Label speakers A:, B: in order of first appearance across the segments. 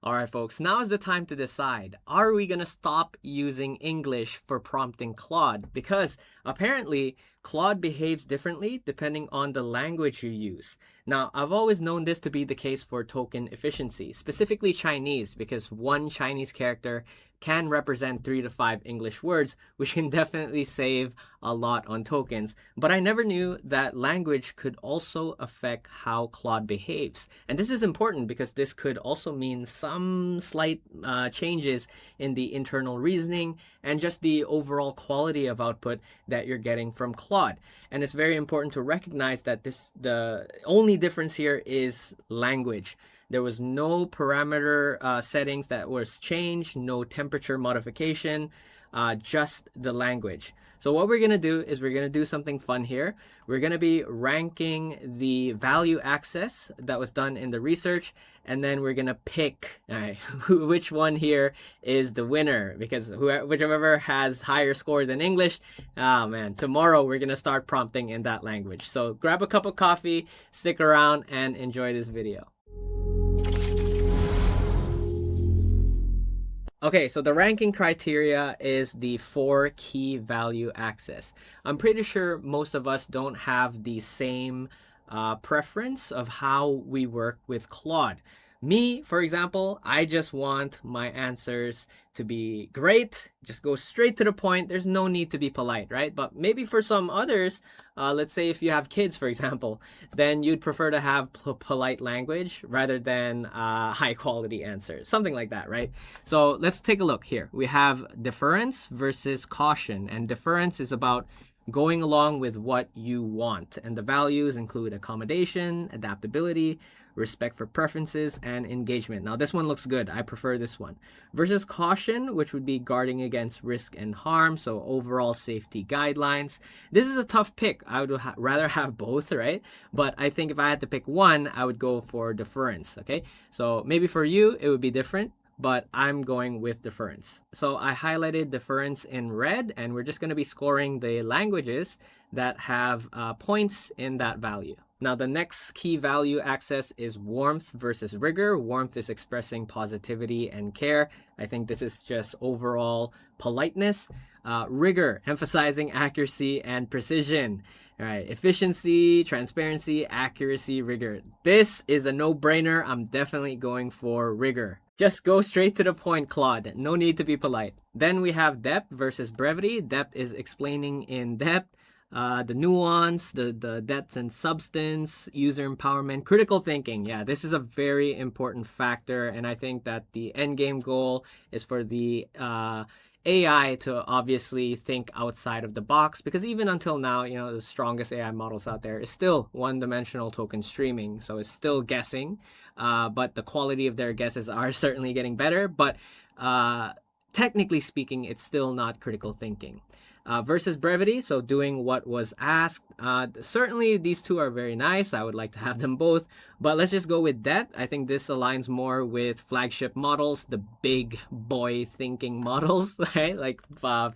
A: All right, folks, now is the time to decide. Are we going to stop using English for prompting Claude? Because apparently, Claude behaves differently depending on the language you use. Now, I've always known this to be the case for token efficiency, specifically Chinese, because one Chinese character can represent 3 to 5 English words, which can definitely save a lot on tokens. But I never knew that language could also affect how Claude behaves. And this is important because this could also mean some slight changes in the internal reasoning and just the overall quality of output that you're getting from Claude. And it's very important to recognize that the only difference here is language. There was no parameter settings that was changed, no temperature modification, just the language. So what we're going to do is we're going to do something fun here. We're going to be ranking the value access that was done in the research, and then we're going to pick which one here is the winner, because whichever has higher score than English, tomorrow we're going to start prompting in that language. So grab a cup of coffee, stick around, and enjoy this video. Okay, so the ranking criteria is the 4 key value access. I'm pretty sure most of us don't have the same preference of how we work with Claude. Me, for example, I just want my answers to be great, just go straight to the point. There's no need to be polite, right? But maybe for some others, let's say if you have kids, for example, then you'd prefer to have polite language rather than high quality answers, something like that, right? So let's take a look here. We have deference versus caution, and deference is about going along with what you want. And the values include accommodation, adaptability, respect for preferences, and engagement. Now, this one looks good. I prefer this one. Versus caution, which would be guarding against risk and harm, so overall safety guidelines. This is a tough pick. I would rather have both, right? But I think if I had to pick one, I would go for deference, okay? So maybe for you, it would be different, but I'm going with deference. So I highlighted deference in red, and we're just going to be scoring the languages that have points in that value. Now, the next key value access is warmth versus rigor. Warmth is expressing positivity and care. I think this is just overall politeness. Rigor, emphasizing accuracy and precision. All right, efficiency, transparency, accuracy, rigor. This is a no-brainer. I'm definitely going for rigor. Just go straight to the point, Claude. No need to be polite. Then we have depth versus brevity. Depth is explaining in depth. The nuance, the depth and substance, user empowerment, critical thinking. Yeah, this is a very important factor, and I think that the end game goal is for the AI to obviously think outside of the box, because even until now, the strongest AI models out there is still one-dimensional token streaming, so it's still guessing, but the quality of their guesses are certainly getting better, but technically speaking, it's still not critical thinking. Versus brevity, so doing what was asked. Certainly, these two are very nice. I would like to have them both, but let's just go with depth. I think this aligns more with flagship models, the big boy thinking models, right? Like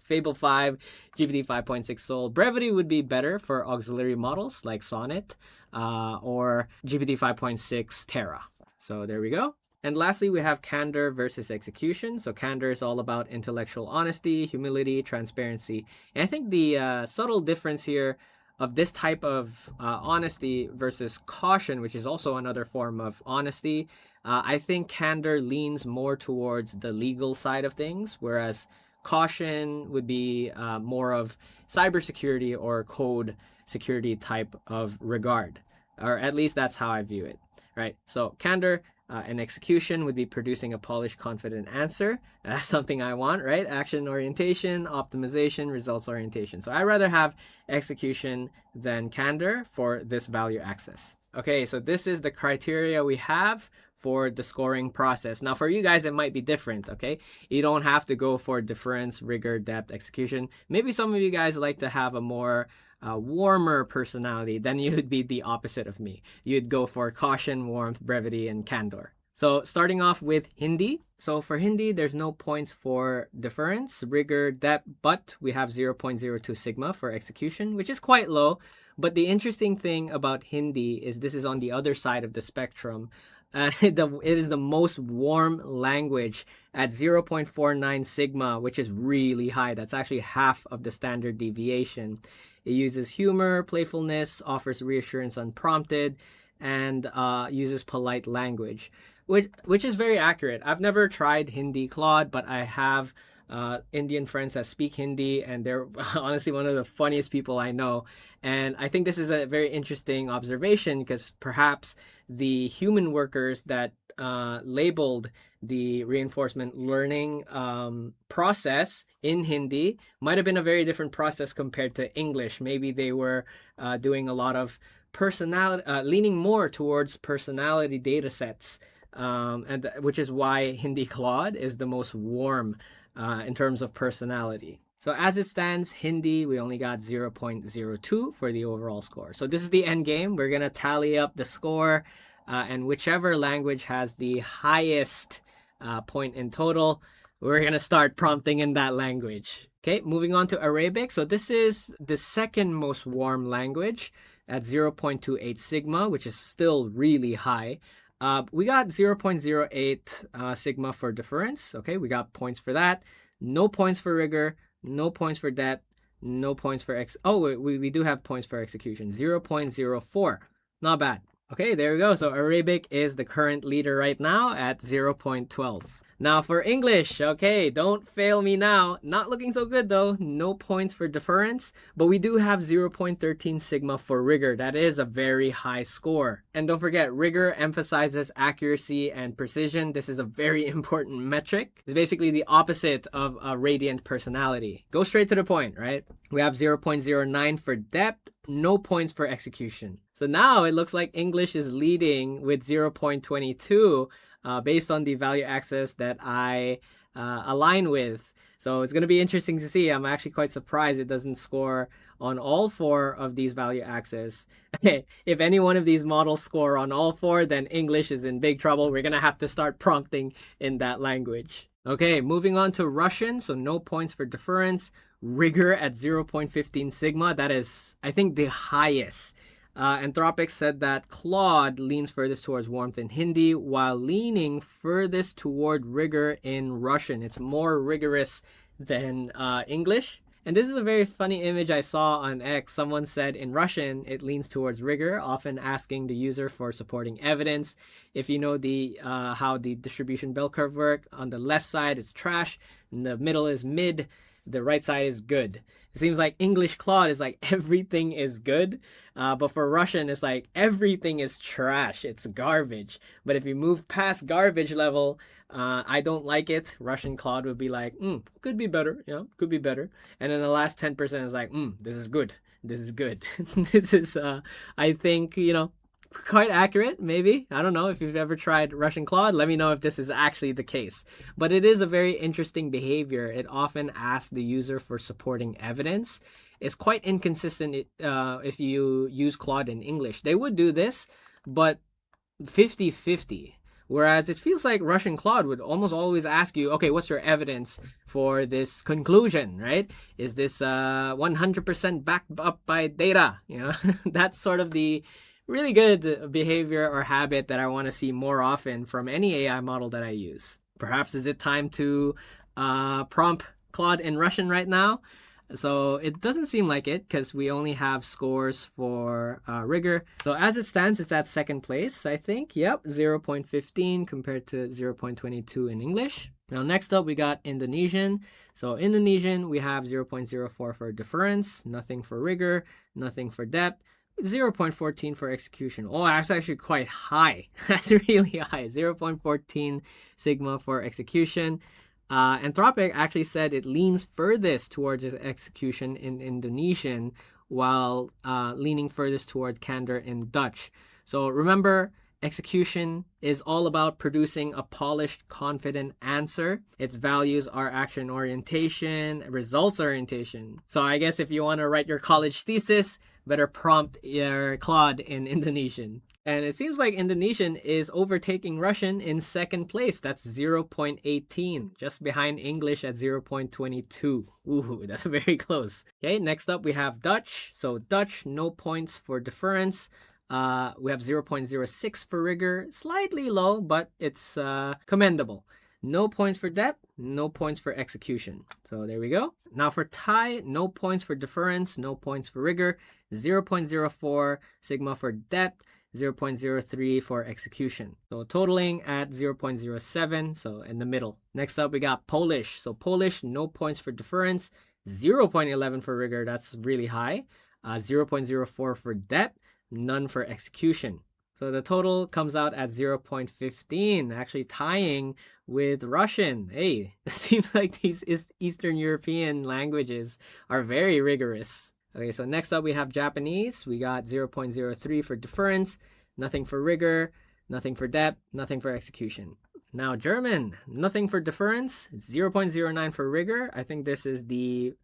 A: Fable 5, GPT 5.6 Soul. Brevity would be better for auxiliary models like Sonnet or GPT 5.6 Terra. So there we go. And lastly, we have candor versus execution. So candor is all about intellectual honesty, humility, transparency. And I think the subtle difference here of this type of honesty versus caution, which is also another form of honesty, I think candor leans more towards the legal side of things, whereas caution would be more of cybersecurity or code security type of regard, or at least that's how I view it, right? So candor and execution would be producing a polished, confident answer. That's something I want, right? Action orientation, optimization, results orientation. So I'd rather have execution than candor for this value access. Okay, so this is the criteria we have for the scoring process. Now, for you guys, it might be different, okay? You don't have to go for deference, rigor, depth, execution. Maybe some of you guys like to have a more warmer personality. Then you'd be the opposite of me. You'd go for caution, warmth, brevity, and candor. So starting off with Hindi. So for Hindi, there's no points for deference, rigor, depth, but we have 0.02 sigma for execution, which is quite low. But the interesting thing about Hindi is this is on the other side of the spectrum. It is the most warm language at 0.49 sigma, which is really high. That's actually half of the standard deviation. It uses humor, playfulness, offers reassurance unprompted, and uses polite language, which is very accurate. I've never tried Hindi Claude, but I have Indian friends that speak Hindi, and they're honestly one of the funniest people I know. And I think this is a very interesting observation because perhaps the human workers that labeled the reinforcement learning process in Hindi might have been a very different process compared to English. Maybe they were doing a lot of personality, leaning more towards personality data sets, and which is why Hindi Claude is the most warm in terms of personality. So as it stands, Hindi, we only got 0.02 for the overall score. So this is the end game. We're going to tally up the score, and whichever language has the highest point in total, we're going to start prompting in that language. Okay, moving on to Arabic. So this is the second most warm language at 0.28 sigma, which is still really high. We got 0.08 sigma for deference. Okay, we got points for that. No points for rigor. No points for depth. No points for we do have points for execution. 0.04. Not bad. Okay, there we go. So Arabic is the current leader right now at 0.12. Now for English, okay, don't fail me now. Not looking so good though. No points for deference, but we do have 0.13 sigma for rigor. That is a very high score. And don't forget, rigor emphasizes accuracy and precision. This is a very important metric. It's basically the opposite of a radiant personality. Go straight to the point, right? We have 0.09 for depth, no points for execution. So now it looks like English is leading with 0.22. Based on the value access that I align with. So it's going to be interesting to see. I'm actually quite surprised it doesn't score on all four of these value access. If any one of these models score on all four, then English is in big trouble. We're going to have to start prompting in that language. Okay, moving on to Russian. So no points for deference. Rigor at 0.15 sigma. That is, I think, the highest. Anthropic said that Claude leans furthest towards warmth in Hindi while leaning furthest toward rigor in Russian. It's more rigorous than English. And this is a very funny image I saw on X. Someone said in Russian, it leans towards rigor, often asking the user for supporting evidence. If you know the how the distribution bell curve work, on the left side it's trash, in the middle is mid, the right side is good. It seems like English Claude is like everything is good, but for Russian it's like everything is trash. It's garbage. But if you move past garbage level, I don't like it. Russian Claude would be like, could be better. Yeah, could be better. And then the last 10% is like, this is good. This is good. This is, I think, quite accurate, maybe. I don't know if you've ever tried Russian Claude. Let me know if this is actually the case. But it is a very interesting behavior. It often asks the user for supporting evidence. It's quite inconsistent if you use Claude in English. They would do this, but 50-50. Whereas it feels like Russian Claude would almost always ask you, okay, what's your evidence for this conclusion, right? Is this 100% backed up by data? That's sort of the really good behavior or habit that I want to see more often from any AI model that I use. Perhaps is it time to prompt Claude in Russian right now? So it doesn't seem like it because we only have scores for rigor. So as it stands, it's at second place, I think. Yep, 0.15 compared to 0.22 in English. Now next up, we got Indonesian. So Indonesian, we have 0.04 for deference, nothing for rigor, nothing for depth. 0.14 for execution. Oh, that's actually quite high. That's really high. 0.14 sigma for execution. Anthropic actually said it leans furthest towards execution in Indonesian while leaning furthest toward candor in Dutch. So remember, execution is all about producing a polished, confident answer. Its values are action orientation, results orientation. So I guess if you want to write your college thesis, better prompt your Claude in Indonesian. And it seems like Indonesian is overtaking Russian in second place. That's 0.18, just behind English at 0.22. Ooh, that's very close. Okay, next up we have Dutch. So Dutch, no points for deference. We have 0.06 for rigor, slightly low, but it's commendable. No points for depth, no points for execution. So there we go. Now for Thai, no points for deference, no points for rigor, 0.04 sigma for depth, 0.03 for execution. So totaling at 0.07, so in the middle. Next up, we got Polish. So Polish, no points for deference, 0.11 for rigor, that's really high, 0.04 for depth, none for execution. So the total comes out at 0.15, actually tying with Russian. Hey, it seems like these Eastern European languages are very rigorous. Okay, so next up we have Japanese. We got 0.03 for deference, nothing for rigor, nothing for depth, nothing for execution. Now German, nothing for deference, 0.09 for rigor. I think this is the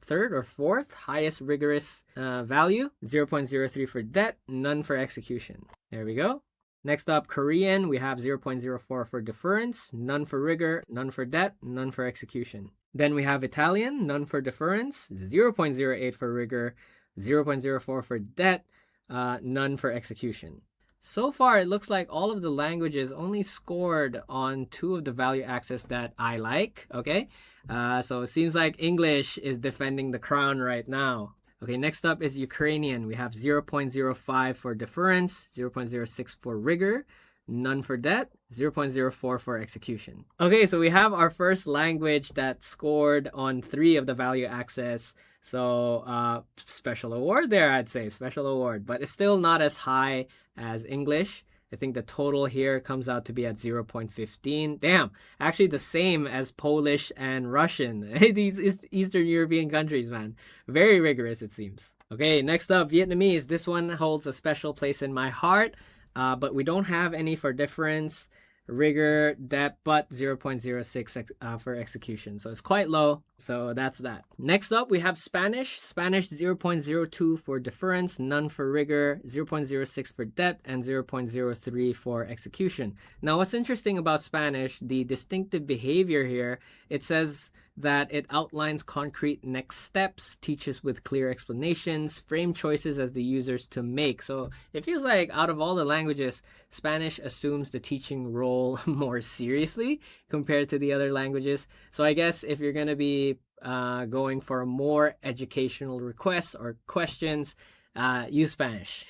A: third or fourth highest rigorous value. 0.03 for depth, none for execution. There we go. Next up, Korean, we have 0.04 for deference, none for rigor, none for depth, none for execution. Then we have Italian, none for deference, 0.08 for rigor, 0.04 for depth, none for execution. So far, it looks like all of the languages only scored on 2 of the value access that I like, okay? So it seems like English is defending the crown right now. Okay, next up is Ukrainian. We have 0.05 for deference, 0.06 for rigor, none for depth, 0.04 for execution. Okay, so we have our first language that scored on 3 of the value access. So special award there, I'd say, special award, but it's still not as high as English. I think the total here comes out to be at 0.15. Damn, actually the same as Polish and Russian. These Eastern European countries, man. Very rigorous, it seems. Okay, next up, Vietnamese. This one holds a special place in my heart, but we don't have any for difference, rigor, depth, but 0.06 for execution. So it's quite low. So that's that. Next up, we have Spanish. Spanish 0.02 for deference, none for rigor, 0.06 for depth, and 0.03 for execution. Now, what's interesting about Spanish, the distinctive behavior here, it says that it outlines concrete next steps, teaches with clear explanations, frame choices as the users to make. So it feels like out of all the languages, Spanish assumes the teaching role more seriously compared to the other languages. So I guess if you're going to be going for more educational requests or questions, use Spanish.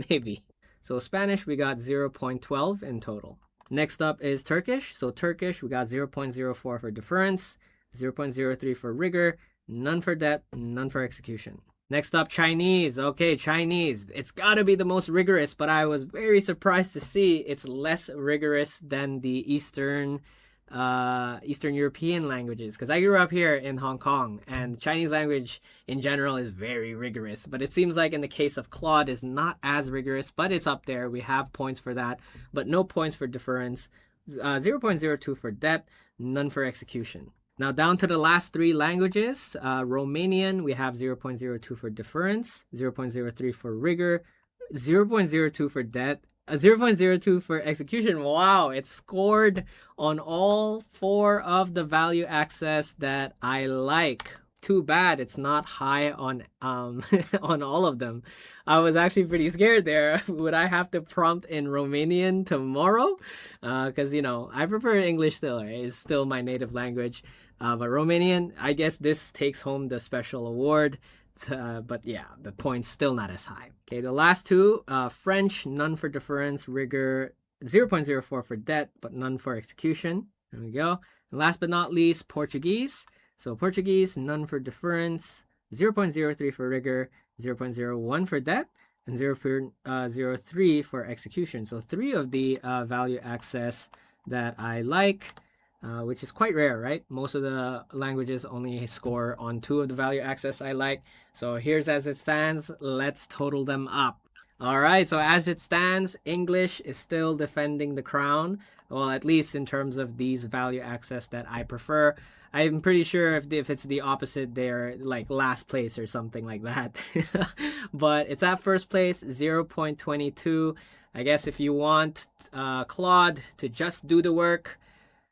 A: Maybe. So Spanish, we got 0.12 in total. Next up is Turkish. So Turkish, we got 0.04 for deference, 0.03 for rigor, none for depth, none for execution. Next up, Chinese. Okay, Chinese. It's got to be the most rigorous, but I was very surprised to see it's less rigorous than the Eastern European languages, because I grew up here in Hong Kong, and Chinese language in general is very rigorous, but it seems like in the case of Claude is not as rigorous, but it's up there. We have points for that, but no points for deference, 0.02 for depth, none for execution. Now down to the last 3 languages. Romanian, we have 0.02 for deference, 0.03 for rigor, 0.02 for depth, 0.02 for execution. Wow, it scored on all 4 of the value access that I like. Too bad it's not high on on all of them. I was actually pretty scared there. Would I have to prompt in Romanian tomorrow? Because I prefer English still. Right? It's still my native language. But Romanian, I guess this takes home the special award. But yeah, the point's still not as high. Okay, the last 2, French, none for deference, rigor, 0.04 for depth, but none for execution. There we go. And last but not least, Portuguese. So Portuguese, none for deference, 0.03 for rigor, 0.01 for depth, and 0.03 for execution. So 3 of the value access that I like, which is quite rare, right? Most of the languages only score on 2 of the value access I like. So here's as it stands. Let's total them up. All right, so as it stands, English is still defending the crown. Well, at least in terms of these value access that I prefer. I'm pretty sure if it's the opposite, they're like last place or something like that. But it's at first place, 0.22. I guess if you want Claude to just do the work,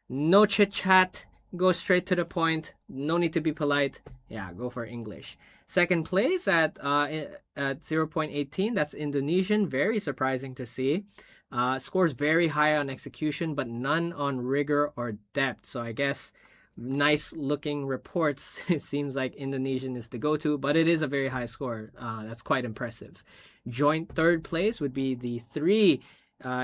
A: no chit chat, go straight to the point. No need to be polite. Yeah, go for English. Second place at 0.18, that's Indonesian. Very surprising to see. Scores very high on execution, but none on rigor or depth. So I guess nice looking reports. It seems like Indonesian is the go-to, but it is a very high score. That's quite impressive. Joint third place would be the three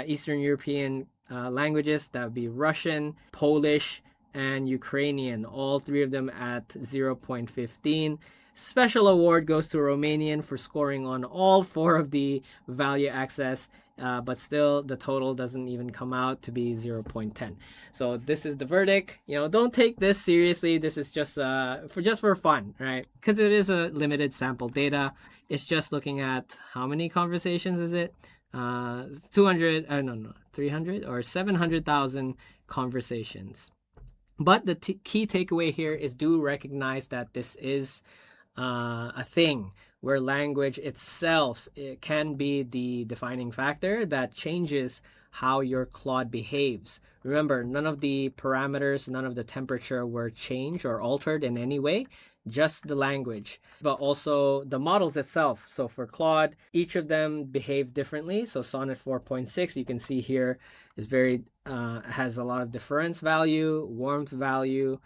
A: Eastern European languages. That would be Russian, Polish, and Ukrainian. All three of them at 0.15. Special award goes to Romanian for scoring on all four of the value access, but still the total doesn't even come out to be 0.10. So this is the verdict. Don't take this seriously. This is just for fun, right? Because it is a limited sample data. It's just looking at how many conversations is it? 300 or 700,000 conversations. But the key takeaway here is do recognize that this is a thing where language itself, it can be the defining factor that changes how your Claude behaves. Remember, none of the parameters, none of the temperature were changed or altered in any way, just the language, but also the models itself. So for Claude, each of them behave differently. So Sonnet 4.6, you can see here, is has a lot of deference value, warmth value,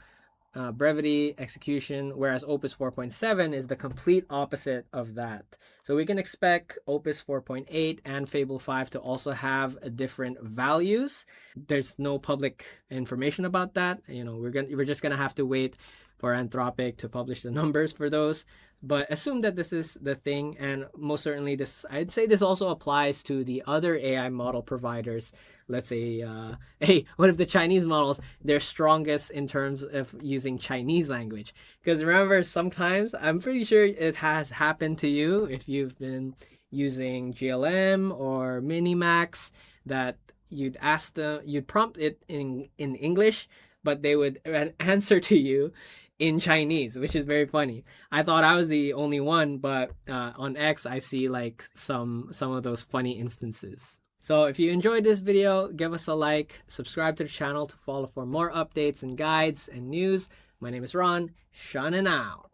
A: brevity, execution, whereas Opus 4.7 is the complete opposite of that. So we can expect Opus 4.8 and Fable 5 to also have different values. There's no public information about that. We're just gonna have to wait for Anthropic to publish the numbers for those. But assume that this is the thing, and most certainly I'd say this also applies to the other AI model providers. Let's say, hey, what if the Chinese models, they're strongest in terms of using Chinese language? Because remember, sometimes, I'm pretty sure it has happened to you if you've been using GLM or Minimax, that you'd prompt it in English, but they would answer to you in Chinese, which is very funny. I thought I was the only one, but on X I see like some of those funny instances. So if you enjoyed this video, give us a like, subscribe to the channel to follow for more updates and guides and news. My name is Ron, shining out.